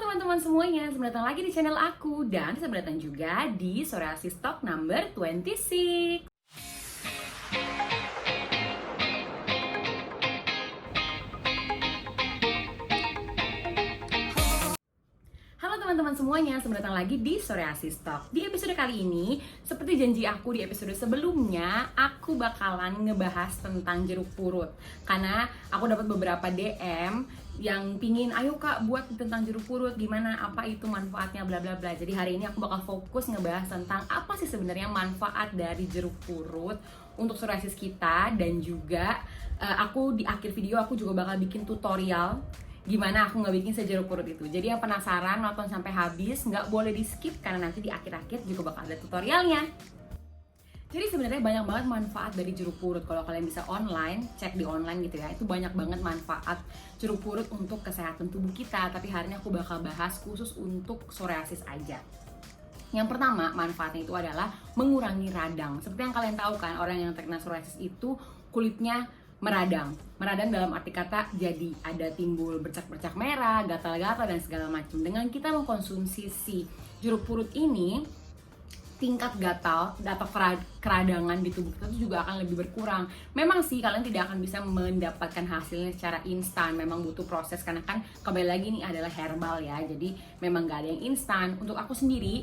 teman-teman semuanya, selamat datang lagi di channel aku dan selamat datang juga di Psoriasis Talk number 26. Halo teman-teman semuanya, selamat datang lagi di Psoriasis Talk. Di episode kali ini, seperti janji aku di episode sebelumnya, aku bakalan ngebahas tentang jeruk purut. Karena aku dapat beberapa DM yang pingin, ayo kak buat tentang jeruk purut, gimana, apa itu manfaatnya, bla bla bla. Jadi hari ini aku bakal fokus ngebahas tentang apa sih sebenarnya manfaat dari jeruk purut untuk psoriasis kita. Dan juga aku di akhir video aku juga bakal bikin tutorial gimana aku nggak bikin sejeruk purut itu. Jadi yang penasaran nonton sampai habis, nggak boleh di skip karena nanti di akhir-akhir juga bakal ada tutorialnya. Jadi sebenarnya banyak banget manfaat dari jeruk purut. Kalau kalian bisa online, cek di online gitu ya, itu banyak banget manfaat jeruk purut untuk kesehatan tubuh kita. Tapi hari ini aku bakal bahas khusus untuk psoriasis aja. Yang pertama, manfaatnya itu adalah mengurangi radang. Seperti yang kalian tahu kan, orang yang terkena psoriasis itu kulitnya meradang. Meradang dalam arti kata jadi ada timbul bercak-bercak merah, gatal-gatal dan segala macam. Dengan kita mengkonsumsi si jeruk purut ini, tingkat gatal atau keradangan di tubuh kita itu juga akan lebih berkurang. Memang sih kalian tidak akan bisa mendapatkan hasilnya secara instan, memang butuh proses karena kan kembali lagi ini adalah herbal ya, jadi memang gak ada yang instan. Untuk aku sendiri,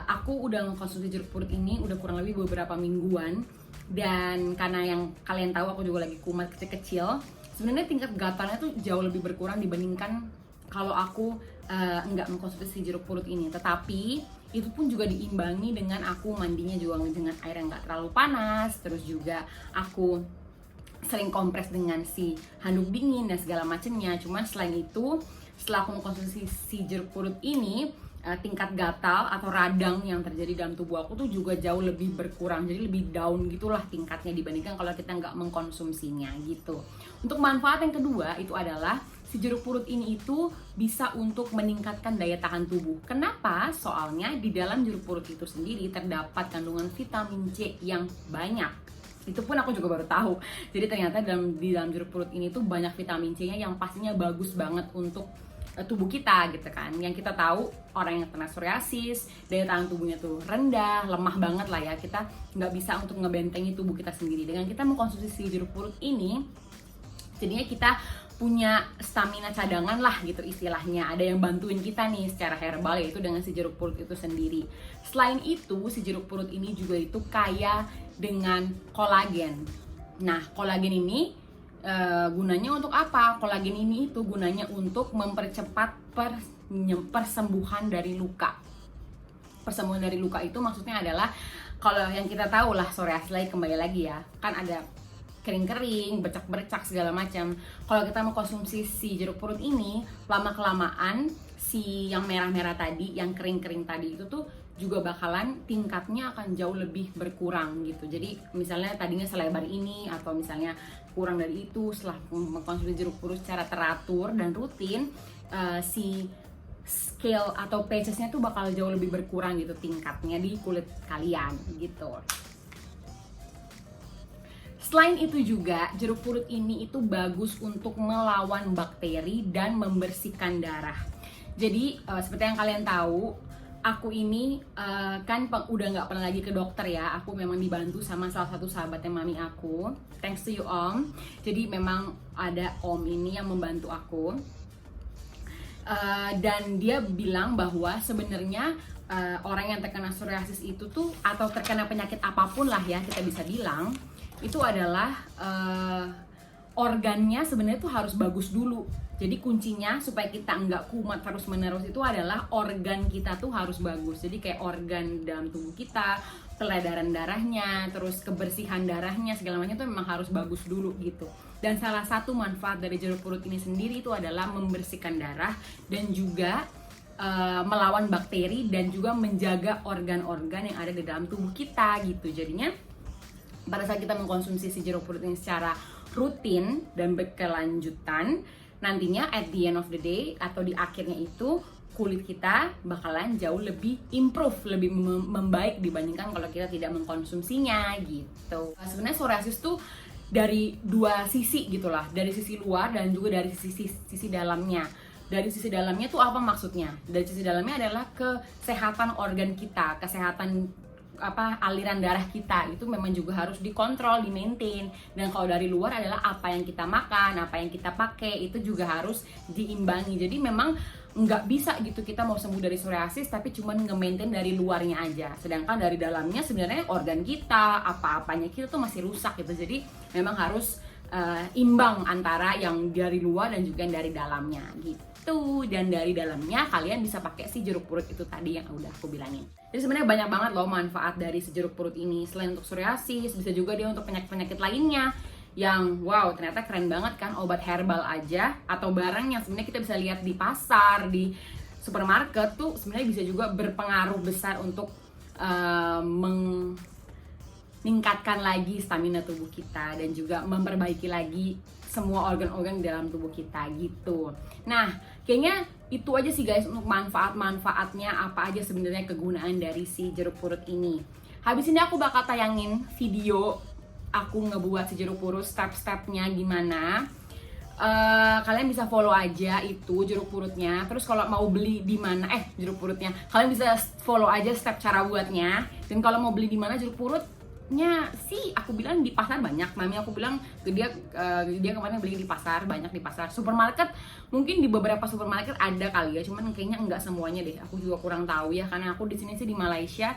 aku udah mengkonsumsi jeruk purut ini udah kurang lebih beberapa mingguan, dan karena yang kalian tahu aku juga lagi kumat kecil-kecil, sebenarnya tingkat gatalnya tuh jauh lebih berkurang dibandingkan kalau aku nggak mengkonsumsi jeruk purut ini. Tetapi itu pun juga diimbangi dengan aku mandinya juga dengan air yang nggak terlalu panas, terus juga aku sering kompres dengan si handuk dingin dan segala macamnya. Cuman selain itu, setelah aku mengkonsumsi si jeruk purut ini, tingkat gatal atau radang yang terjadi dalam tubuh aku tuh juga jauh lebih berkurang, jadi lebih down gitulah tingkatnya dibandingkan kalau kita nggak mengkonsumsinya gitu. Untuk manfaat yang kedua itu adalah si jeruk purut ini itu bisa untuk meningkatkan daya tahan tubuh. Kenapa? Soalnya di dalam jeruk purut itu sendiri terdapat kandungan vitamin C yang banyak. Itu pun aku juga baru tahu. Jadi ternyata di dalam jeruk purut ini tuh banyak vitamin C-nya yang pastinya bagus banget untuk tubuh kita gitu kan. Yang kita tahu orang yang kena psoriasis, daya tahan tubuhnya tuh rendah, lemah banget lah ya. Kita nggak bisa untuk ngebentengi tubuh kita sendiri. Dengan kita mengkonsumsi si jeruk purut ini, jadinya kita punya stamina cadangan lah gitu istilahnya. Ada yang bantuin kita nih secara herbal, yaitu dengan si jeruk purut itu sendiri. Selain itu, si jeruk purut ini juga itu kaya dengan kolagen. Nah, kolagen ini gunanya untuk apa? Kolagen ini itu gunanya untuk mempercepat persembuhan dari luka. Persembuhan dari luka itu maksudnya adalah, kalau yang kita tahu lah psoriasis lagi kembali lagi ya, kan ada kering-kering, bercak-bercak segala macam. Kalau kita mengkonsumsi si jeruk purut ini, lama-kelamaan si yang merah-merah tadi, yang kering-kering tadi itu tuh juga bakalan tingkatnya akan jauh lebih berkurang gitu. Jadi misalnya tadinya selebar ini atau misalnya kurang dari itu, setelah mengkonsumsi jeruk purut secara teratur dan rutin, si scale atau patches-nya tuh bakal jauh lebih berkurang gitu tingkatnya di kulit kalian gitu. Selain itu juga, jeruk purut ini itu bagus untuk melawan bakteri dan membersihkan darah. Jadi seperti yang kalian tahu, aku ini kan udah nggak pernah lagi ke dokter ya. Aku memang dibantu sama salah satu sahabatnya mami aku. Thanks to you Om. Jadi memang ada Om ini yang membantu aku. Dan dia bilang bahwa sebenarnya orang yang terkena psoriasis itu tuh, atau terkena penyakit apapun lah ya kita bisa bilang, itu adalah organnya sebenarnya tuh harus bagus dulu. Jadi kuncinya supaya kita nggak kumat terus menerus itu adalah organ kita tuh harus bagus. Jadi kayak organ dalam tubuh kita, peredaran darahnya, terus kebersihan darahnya, segala macam itu memang harus bagus dulu gitu. Dan salah satu manfaat dari jeruk purut ini sendiri itu adalah membersihkan darah dan juga melawan bakteri dan juga menjaga organ-organ yang ada di dalam tubuh kita gitu. Jadinya pada saat kita mengkonsumsi si jeruk purut ini secara rutin dan berkelanjutan, nantinya at the end of the day atau di akhirnya itu kulit kita bakalan jauh lebih improve, lebih membaik dibandingkan kalau kita tidak mengkonsumsinya gitu. Sebenarnya psoriasis tuh dari dua sisi gitulah, dari sisi luar dan juga dari sisi dalamnya. dari sisi dalamnya tuh apa maksudnya? Dari sisi dalamnya adalah kesehatan organ kita, kesehatan aliran darah kita itu memang juga harus dikontrol, di-maintain. Dan kalau dari luar adalah apa yang kita makan, apa yang kita pakai itu juga harus diimbangi. Jadi memang nggak bisa gitu kita mau sembuh dari psoriasis tapi cuman nge-maintain dari luarnya aja. Sedangkan dari dalamnya sebenarnya organ kita, apa-apanya kita tuh masih rusak gitu. Jadi memang harus imbang antara yang dari luar dan juga yang dari dalamnya gitu. Dan dari dalamnya kalian bisa pakai si jeruk purut itu tadi yang udah aku bilangin. Jadi sebenarnya banyak banget loh manfaat dari si jeruk purut ini. Selain untuk psoriasis, bisa juga dia untuk penyakit-penyakit lainnya yang wow, ternyata keren banget kan, obat herbal aja atau barang yang sebenarnya kita bisa lihat di pasar, di supermarket tuh sebenarnya bisa juga berpengaruh besar untuk meningkatkan lagi stamina tubuh kita dan juga memperbaiki lagi semua organ-organ di dalam tubuh kita gitu. Nah, kayaknya itu aja sih guys untuk manfaat-manfaatnya, apa aja sebenarnya kegunaan dari si jeruk purut ini. Habis ini aku bakal tayangin video aku ngebuat si jeruk purut, step-stepnya gimana. Kalian bisa follow aja itu jeruk purutnya. Terus kalau mau beli di mana jeruk purutnya, kalian bisa follow aja step cara buatnya. Dan kalau mau beli di mana jeruk purutnya sih aku bilang di pasar banyak. Mami aku bilang dia kemarin beli di pasar, banyak di pasar. Supermarket mungkin di beberapa supermarket ada kali ya, cuman kayaknya enggak semuanya deh. Aku juga kurang tahu ya, karena aku di sini sih di Malaysia.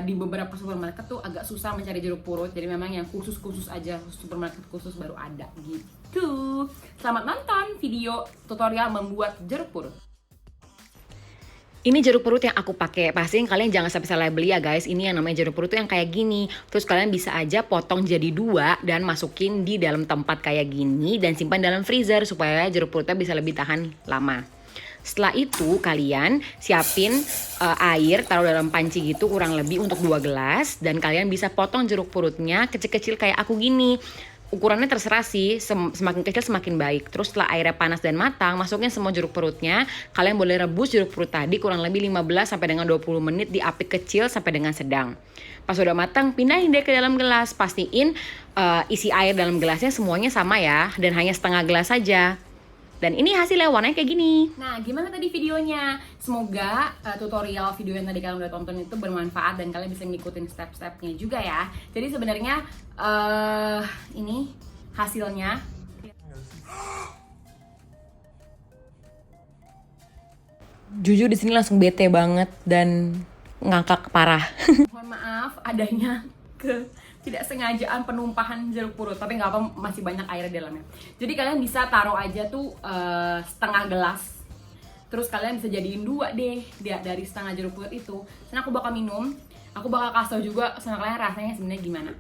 Di beberapa supermarket tuh agak susah mencari jeruk purut, jadi memang yang khusus aja, supermarket khusus baru ada gitu. Selamat nonton video tutorial membuat jeruk purut. Ini jeruk purut yang aku pakai. Pastiin kalian jangan sampai salah beli ya guys. Ini yang namanya jeruk purut tuh yang kayak gini. Terus kalian bisa aja potong jadi 2 dan masukin di dalam tempat kayak gini dan simpan dalam freezer supaya jeruk purutnya bisa lebih tahan lama. Setelah itu kalian siapin air, taruh dalam panci gitu kurang lebih untuk 2 gelas. Dan kalian bisa potong jeruk purutnya kecil-kecil kayak aku gini. Ukurannya terserah sih, semakin kecil semakin baik. Terus setelah airnya panas dan matang, masukin semua jeruk purutnya. Kalian boleh rebus jeruk purut tadi kurang lebih 15 sampai dengan 20 menit di api kecil sampai dengan sedang. Pas udah matang, pindahin deh ke dalam gelas. Pastiin isi air dalam gelasnya semuanya sama ya, dan hanya setengah gelas saja. Dan ini hasilnya warnanya kayak gini. Nah, gimana tadi videonya? Semoga tutorial video yang tadi kalian udah tonton itu bermanfaat dan kalian bisa ngikutin step-stepnya juga ya. Jadi sebenarnya ini hasilnya. Jujur di sini langsung bete banget dan ngakak parah. Mohon maaf adanya ketidaksengajaan penumpahan jeruk purut, tapi nggak apa, masih banyak air di dalamnya. Jadi kalian bisa taruh aja tuh setengah gelas, terus kalian bisa jadiin 2 deh dari setengah jeruk purut itu. Sekarang aku bakal minum, aku bakal kasih tau juga sama kalian rasanya sebenarnya gimana.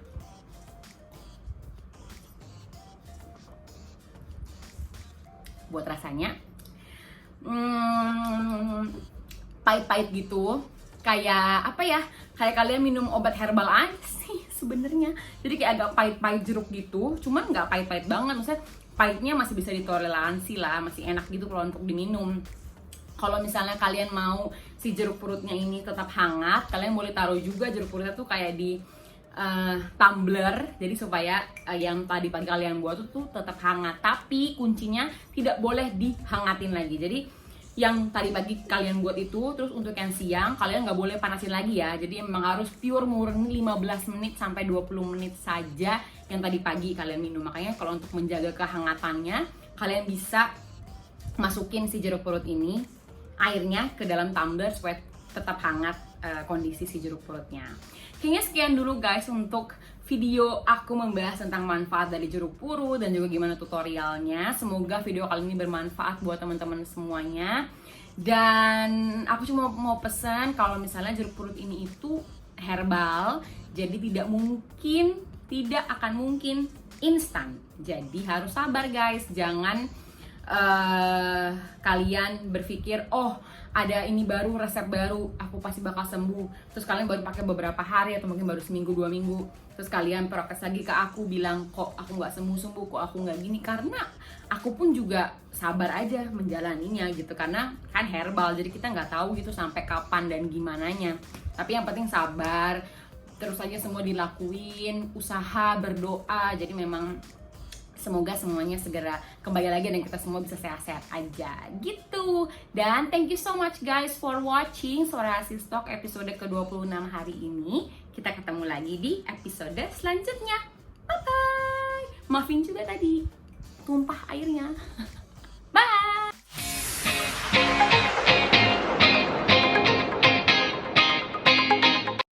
Buat rasanya pahit-pahit gitu, kayak apa ya, kayak kalian minum obat herbal aja sih sebenarnya. Jadi kayak agak pahit-pahit jeruk gitu, cuman nggak pahit-pahit banget, maksudnya pahitnya masih bisa ditoleransi lah, masih enak gitu kalau untuk diminum. Kalau misalnya kalian mau si jeruk purutnya ini tetap hangat, kalian boleh taruh juga jeruk purutnya tuh kayak di tumbler, jadi supaya yang tadi pagi kalian buat tuh tetap hangat. Tapi kuncinya tidak boleh dihangatin lagi. Jadi yang tadi pagi kalian buat itu, terus untuk yang siang kalian nggak boleh panasin lagi ya. Jadi memang harus pure murni 15 menit sampai 20 menit saja yang tadi pagi kalian minum. Makanya kalau untuk menjaga kehangatannya, kalian bisa masukin si jeruk purut ini, airnya ke dalam tumbler supaya tetap hangat kondisi si jeruk purutnya. Kayaknya sekian dulu guys untuk video aku membahas tentang manfaat dari jeruk purut dan juga gimana tutorialnya. Semoga video kali ini bermanfaat buat teman-teman semuanya. Dan aku cuma mau pesan kalau misalnya jeruk purut ini itu herbal, jadi tidak akan mungkin instan. Jadi harus sabar guys, jangan kalian berpikir oh ada ini baru, resep baru, aku pasti bakal sembuh. Terus kalian baru pakai beberapa hari atau mungkin baru seminggu 2 minggu, terus kalian protes lagi ke aku bilang kok aku nggak sembuh-sembuh, kok aku nggak gini. Karena aku pun juga sabar aja menjalaninya gitu, karena kan herbal jadi kita nggak tahu gitu sampai kapan dan gimananya. Tapi yang penting sabar, terus aja semua dilakuin, usaha, berdoa. Jadi memang Semoga semuanya segera kembali lagi dan kita semua bisa sehat-sehat aja gitu. Dan thank you so much guys for watching Sore Asis Talk episode ke-26 hari ini. Kita ketemu lagi di episode selanjutnya. Bye bye. Maafin juga tadi tumpah airnya.